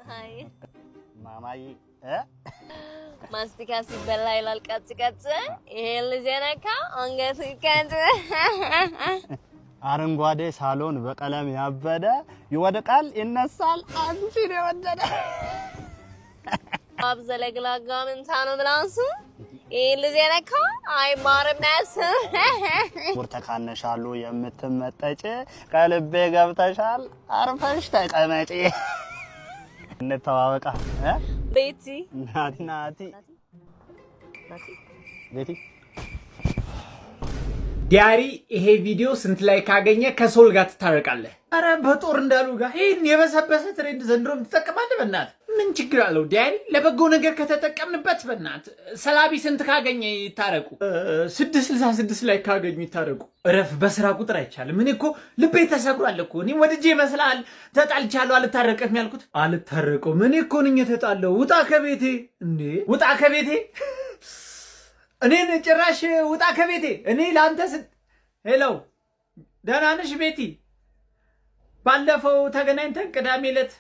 አይ ማማዬ ማስቲካ ሲበላ ይላል ቀጭ ይሄ ልጅ ነካ አንገት ይከንት አረንጓዴ ሳሎን በቀለም ያበደ ይወድቃል ይነሳል አንቺ ነው ወደደ አብዘለግላጋ ምን ታኑ ብላንሱ ይሄ ልጅ ነካ አይ ማርናስ ወርተካነሻሉ የምትመጠጭ ቀልቤ ገብተሻል አርፈሽ ተቀመጪ እንተዋወቃ ቤቲ ናቲ ቤቲ ዲያሪ ይሄ ቪዲዮ ስንት ላይ ካገኘ ከሶል ጋር ትታረቃለህ? አረ በጦር እንዳሉ ጋር ይሄን የበሰበሰ ትሬንድ ዘንድሮም ትጠቀማለህ። በእናት ምን ችግር አለው? ዲያሪ ለበጎ ነገር ከተጠቀምንበት በእናት ሰላቢ ስንት ካገኘ ይታረቁ? 666 ላይ ካገኙ ይታረቁ። እረፍ፣ በስራ ቁጥር አይቻልም። እኔ እኮ ልቤ ተሰብሯል እኮ። እኔ ወድጄ ይመስላል ተጣልቻለሁ አልታረቅም ያልኩት። አልታረቀውም። እኔ እኮ ነኝ የተጣለው። ውጣ ከቤቴ እንዴ! ውጣ ከቤቴ እኔን ጭራሽ ውጣ ከቤቴ። እኔ ላንተ ሄሎ ደህና ነሽ ቤቲ? ባለፈው ተገናኝተን ቅዳሜ ዕለት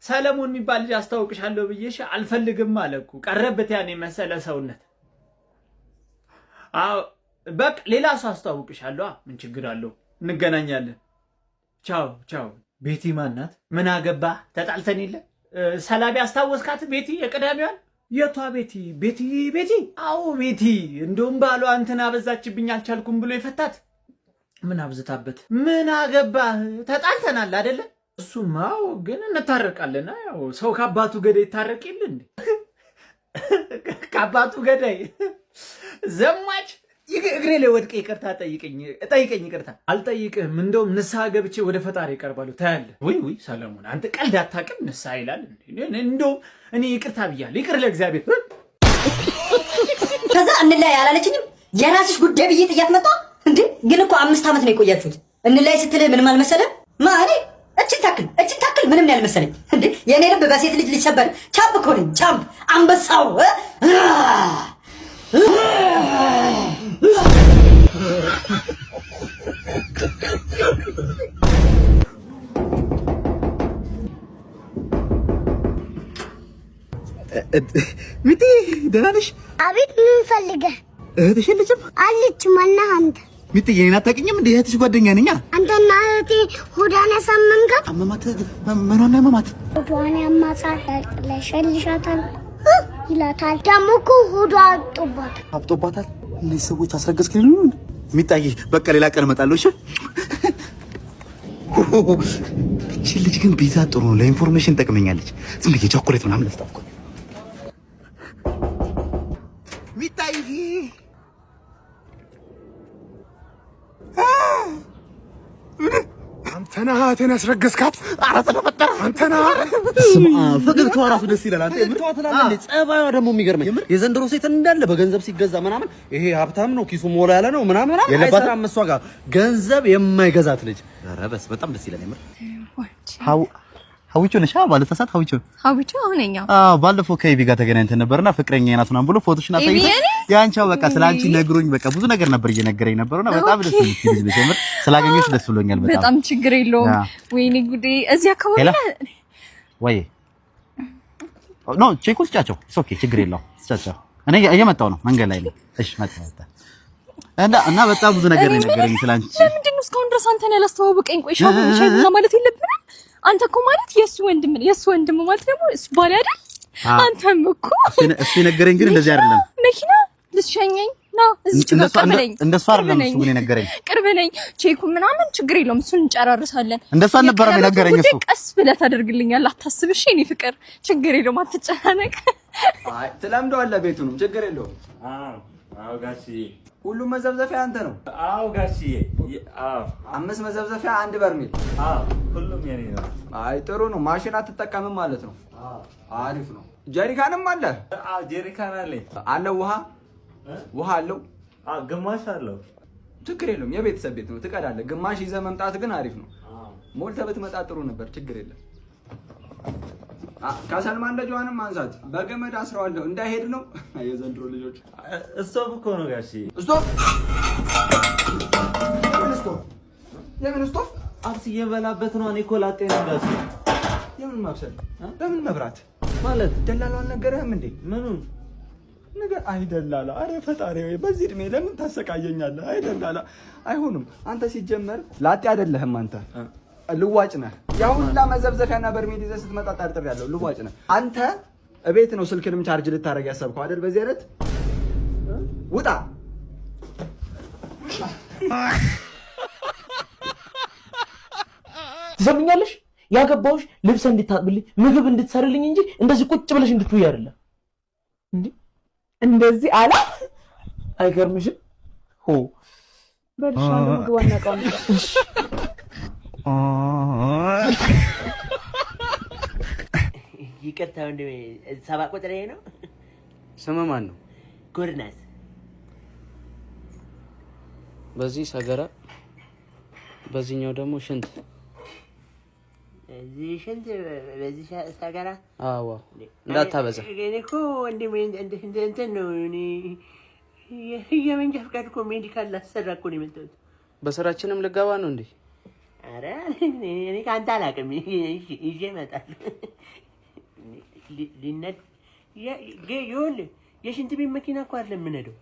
ሰለሞን የሚባል ልጅ አስተዋውቅሻለሁ ብዬሽ አልፈልግም አለኩ። ቀረበት ያን መሰለ ሰውነት። አዎ በቃ ሌላ ሰው አስተዋውቅሻለሁ። ምን ችግር አለው? እንገናኛለን። ቻው ቻው። ቤቲ ማናት? ምን አገባ? ተጣልተን የለ ሰላቢ አስታወስካት? ቤቲ የቅዳሜዋን የቷ ቤቲ? ቤቲ አዎ ቤቲ። እንደውም ባሏ እንትን አበዛችብኝ አልቻልኩም ብሎ የፈታት። ምን አብዝታበት? ምን አገባህ? ተጣልተናል አይደለ? እሱማው ግን እንታረቃለን። ያው ሰው ከአባቱ ገዳይ ይታረቅ የለ እንዴ? ከአባቱ ገዳይ ዘማች እግሬ ላይ ወድቄ ይቅርታ ጠይቀኝ። ይቅርታ አልጠይቅህም። እንደውም ንስሐ ገብቼ ወደ ፈጣሪ ይቀርባሉ። ታያለህ። ወይ ሰለሞን አንተ ቀልድ አታውቅም። ንስሐ ይላል እንዴ? እንደውም እኔ ይቅርታ ብያለሁ። ይቅር ለእግዚአብሔር። ከዛ እንላይ ያላለችኝም የራስሽ ጉዳይ ብዬ ጥያት መጣ እንዴ? ግን እኮ 5 ዓመት ነው የቆያችሁት። እንላይ ስትል ምንም አልመሰለም ማሪ። እችን ታክል ምንም ነው ያልመሰለኝ እንዴ? የኔ ልብ በሴት ልጅ ሊሰበር ቻምፕ እኮ ነኝ። ቻምፕ አንበሳው ሚቲ ደህና ነሽ? አቤት። ምን ፈልገህ? እህትሽ የለችም? አለች። ማነህ አንተ? ሚቲ የኔን አታውቂኝም እንዴ? እህትሽ ጓደኛ ነኝ። አንተና እህቴ ሆዷን ያሳመምካት? አመማት። ምኗን ያመማት? ሆዷን ያማታል። ለሸልሻታል ይላታል። ደግሞ እኮ ሆዷ አብጦባታል። እነዚህ ሰዎች አስረገዝክኝ ነው? ሚጣዬ በቃ ሌላ ቀን እመጣለሁ። እሺ። እቺ ልጅ ግን ቢዛ ጥሩ ነው። ለኢንፎርሜሽን ጠቅመኛለች። ዝም ብዬ ቸኮሌት ምናምን ለፍታፍኩ። ሚጣዬ አንተና እህቴን ያስረገዝካት? ኧረ ተፈጠረ አንተና ፈገግታዋ እራሱ ደስ ይላል። አንተ የምትዋት ትላለህ። ጸባይዋ ደግሞ የሚገርመኝ የዘንድሮ ሴት እንዳለ በገንዘብ ሲገዛ ምናምን ይሄ ሀብታም ነው ኪሱ ሞላ ያለ ነው ምናምን የለባትም። እሷ ጋር ገንዘብ የማይገዛት ልጅ። ኧረ በጣም ደስ ይላል የምር። ሀዊቾ ነሽ? ባለተሳሳት ሀዊቾ አሁንኛ ባለፈው ከኢቢ ጋር ተገናኝተን ነበርና ፍቅረኛዬ ናት ምናምን ብሎ ፎቶሽን አሳይተኝ ያንቺው በቃ ስላንቺ ነግሮኝ በቃ ብዙ ነገር ነበር እየነገረኝ ነበርና በጣም ደስ ይላል። ልጅ የምር ስላገኘሽ ደስ ብሎኛል። በጣም ችግር የለውም። ወይኔ ጉዴ እዚህ አካባቢ ወይ ኖ ቼኩስ ጫቸው ኦኬ ችግር የለውም። ጫቸው እኔ እየመጣሁ ነው መንገድ ላይ ነው። እሺ መጣ እና በጣም ብዙ ነገር ነገረኝ ስላንቺ። ለምንድን ነው እስካሁን ድረስ አንተን ያላስተዋወቀኝ? ቆይ ሻይ ማለት የለብንም? አንተ እኮ ማለት የሱ ወንድም ማለት ደግሞ እሱ ባል አይደል? አንተም እኮ እሱ የነገረኝ ግን እንደዚህ አይደለም። መኪና ልትሸኘኝ ነው እዚህ ተቀበለኝ። እንደሱ አይደለም እሱ ግን የነገረኝ። ቅርብ ነኝ ቼኩ ምናምን ችግር የለውም እሱን እንጨራርሳለን። እንደሱ አልነበረም የነገረኝ እሱ። ቀስ ብለህ ታደርግልኛለህ አታስብ። እሺ እኔ ፍቅር ችግር የለውም አትጨናነቅ። አይ ትለምደዋለህ ቤቱንም ችግር የለውም። አዎ ጋሽዬ ሁሉም መዘብዘፊያ አንተ ነው? አዎ ጋሽዬ። አዎ 5 መዘብዘፊያ 1 በርሜል። አዎ ሁሉም የኔ ነው። አይ ጥሩ ነው። ማሽን አትጠቀምም ማለት ነው? አዎ አሪፍ ነው። ጀሪካንም አለ? አዎ ጀሪካን አለኝ። አለ ውሃ አለው? አዎ ግማሽ አለው። ችግር የለውም። የቤተሰብ ቤት ነው ትቀዳለህ። ግማሽ ይዘህ መምጣት ግን አሪፍ ነው። ሞልተህ ብትመጣ ጥሩ ነበር። ችግር የለም። ከሰልማን ደጇንም አንሳት በገመድ አስረዋለሁ እንዳይሄድ ነው። የዘንድሮ ልጆች ስቶቭ እኮ ነው ጋሽዬ። ስቶቭ? የምን ስቶቭ? አብስ እየበላበት ነው። እኔ እኮ ላጤ ነው ጋሽዬ። የምን ማብሰል? ለምን መብራት ማለት ደላላው አልነገረህም እንዴ? ምኑን ነገር? አይ ደላላ፣ አረ ፈጣሪ ወይ በዚህ እድሜ ለምን ታሰቃየኛለህ? አይ ደላላ አይሆንም። አንተ ሲጀመር ላጤ አይደለህም። አንተ ልዋጭ ነህ። ያው ሁላ መዘብዘፊያና በርሜል ይዘህ ስትመጣ ጠርጥሬያለሁ። ልዋጭ ነህ አንተ። እቤት ነው ስልክንም ቻርጅ ልታደርግ ያሰብከው አይደል? በዚህ አይነት ውጣ። ትሰምኛለሽ? ያገባውሽ ልብስ እንድታጥብልኝ ምግብ እንድትሰርልኝ እንጂ እንደዚህ ቁጭ ብለሽ እንድትውይ አይደለም። እንዴ እንደዚህ አላ አይገርምሽም? ሆ በልሻለሁ። ምግባና ቃል ይቅርታ ወንድሜ፣ 7 ቁጥር ነው። ስምህ ማን ነው? ጎርናስ። በዚህ ሰገራ፣ በዚህኛው ደግሞ ሽንት። እዚህ ሽንት፣ በዚህ ሰገራ። አዎ እንዳታበዛ። እኔ እኮ ወንድሜ እንትን ነው እኔ የመንጃ ፈቃድ እኮ ሜዲካል ላሰራ እኮ ነው የመጣሁት። በስራችንም ልገባ ነው እንዴ? ኧረ እኔ ከአንተ አላውቅም። ይዤ እመጣለሁ። ሊነድ ይኸውልህ የሽንት ቤት መኪና እኮ አይደለም የምነደው